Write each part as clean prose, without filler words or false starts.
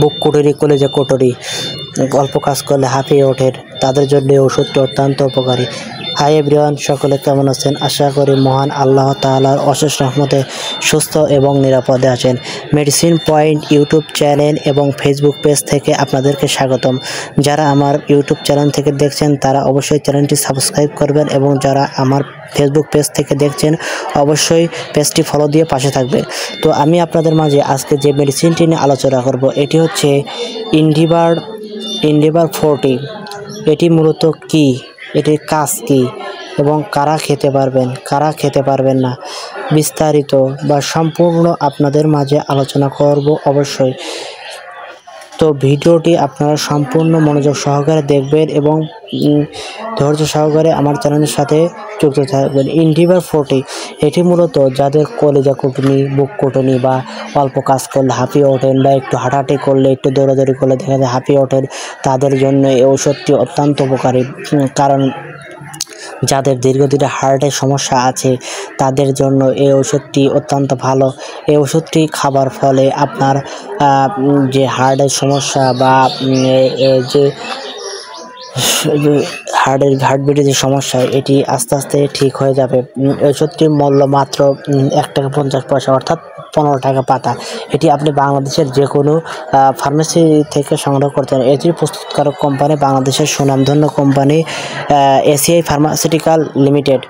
বুক কুটুরি কলেজে কোটরি অল্প কাজ করলে হাঁপিয়ে ওঠেন, তাদের জন্য এই ওষুধটি অত্যন্ত উপকারী। হাই এভরিওয়ান, সকলে কেমন আছেন? আশা করি মহান আল্লাহ তাআলার অশেষ রহমতে সুস্থ এবং নিরাপদে আছেন। মেডিসিন পয়েন্ট ইউটিউব চ্যানেল এবং ফেসবুক পেজ থেকে আপনাদেরকে স্বাগতম। যারা আমার ইউটিউব চ্যানেল থেকে দেখছেন তারা অবশ্যই চ্যানেলটি সাবস্ক্রাইব করবেন, এবং যারা আমার ফেসবুক পেজ থেকে দেখছেন অবশ্যই পেজটি ফলো দিয়ে পাশে থাকবে। তো আমি আপনাদের মাঝে আজকে যে মেডিসিনটি নিয়ে আলোচনা করব এটি হচ্ছে ইন্ডিভার 40। এটি মূলত কি, এটির কাজ কি এবং কারা খেতে পারবেন কারা খেতে পারবেন না, বিস্তারিত বা সম্পূর্ণ আপনাদের মাঝে আলোচনা করব অবশ্যই। তো ভিডিওটি আপনারা সম্পূর্ণ মনোযোগ সহকারে দেখবেন এবং ধৈর্য সহকারে আমার চ্যানেলের সাথে যুক্ত থাকবেন। ইন্ডিভার 40 এটি মূলত যাদের কলিজা কুটনি, বুক কুটনি বা অল্প কাজ করলে হাঁপিয়ে ওঠেন, বা একটু হাঁটাহাঁটি করলে, একটু দৌড়াদৌড়ি করলে দেখা যায় হাঁপিয়ে ওঠেন, তাদের জন্য এই ওষুধটি অত্যন্ত উপকারী। কারণ যাদের দীর্ঘদিনের হার্টের সমস্যা আছে তাদের জন্য এই ওষুধটি অত্যন্ত ভালো। এই ওষুধটি খাবার ফলে আপনার যে হার্টের সমস্যা বা যে হার্টবিটের যে সমস্যা এটি আস্তে আস্তে ঠিক হয়ে যাবে। ওষুধটির মূল্য মাত্র 1 টাকা 50 পয়সা, অর্থাৎ 15 টাকা পাতা। এটি আপনি বাংলাদেশের যে কোনো ফার্মেসি থেকে সংগ্রহ করতে পারেন। এটির প্রস্তুতকারক কোম্পানি বাংলাদেশের সুনামধন্য কোম্পানি এসিআই ফার্মাসিউটিক্যাল লিমিটেড।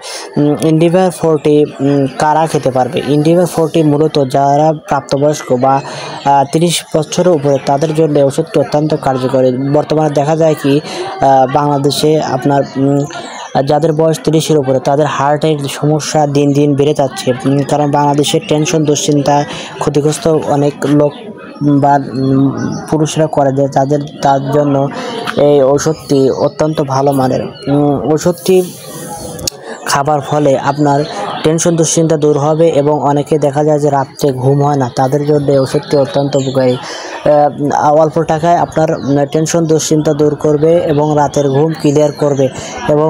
ইন্ডিভার 40 কারা খেতে পারবে? ইন্ডিভার 40 মূলত যারা প্রাপ্তবয়স্ক বা 30 বছরের উপরে তাদের জন্য ওষুধটি অত্যন্ত কার্যকরী। বর্তমানে দেখা যায় কি বাংলাদেশে আপনার যাদের বয়স 30-এর উপরে তাদের হার্টের সমস্যা দিন দিন বেড়ে যাচ্ছে। কারণ বাংলাদেশের টেনশন, দুশ্চিন্তা ক্ষতিগ্রস্ত অনেক লোক বা পুরুষরা করে দেয়, তার জন্য এই ওষুধটি অত্যন্ত ভালো মানের। ওষুধটি খাবার ফলে আপনার টেনশন দুশ্চিন্তা দূর হবে, এবং অনেকে দেখা যায় যে রাত্রে ঘুম হয় না, তাদের জন্য ওষুধটি অত্যন্ত উপকারী। অল্প টাকায় আপনার টেনশন দুশ্চিন্তা দূর করবে এবং রাতের ঘুম ক্লিয়ার করবে, এবং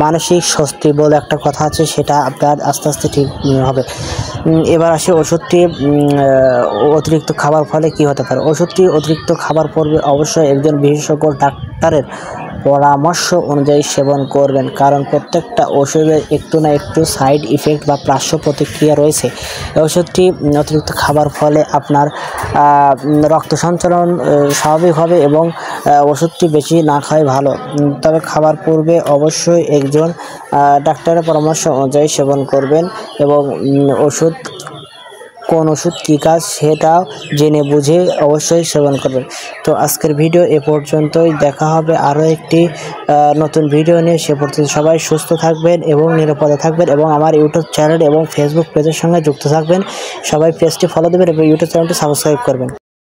মানসিক স্বস্তি বলে একটা কথা আছে, সেটা আপনার আস্তে আস্তে ঠিক হবে। এবার আসে ওষুধটি অতিরিক্ত খাবার ফলে কি হতে পারে। ওষুধটি অতিরিক্ত খাবার পূর্বে অবশ্যই একজন বিশেষজ্ঞ ডাক্তারের পরামর্শ অনুযায়ী সেবন করবেন, কারণ প্রত্যেকটা ওষুধের একটু না একটু সাইড ইফেক্ট বা পার্শ্ব প্রতিক্রিয়া রয়েছে। ওষুধটি অতিরিক্ত খাবার ফলে আপনার রক্ত সঞ্চালন স্বাভাবিক হবে, এবং ওষুধটি বেশি না খাওয়াই ভালো। তবে খাবার পূর্বে অবশ্যই একজন ডাক্তারের পরামর্শ অনুযায়ী সেবন করবেন, এবং কোন ওষুধ কী কাজ সেটাও জেনে বুঝে অবশ্যই সেবন করবেন। তো আজকের ভিডিও এ পর্যন্তই, দেখা হবে আরও একটি নতুন ভিডিও নিয়ে। সে পর্যন্ত সবাই সুস্থ থাকবেন এবং নিরাপদে থাকবেন, এবং আমার ইউটিউব চ্যানেল এবং ফেসবুক পেজের সঙ্গে যুক্ত থাকবেন। সবাই পেজটি ফলো দেবেন এবং ইউটিউব চ্যানেলটি সাবস্ক্রাইব করবেন।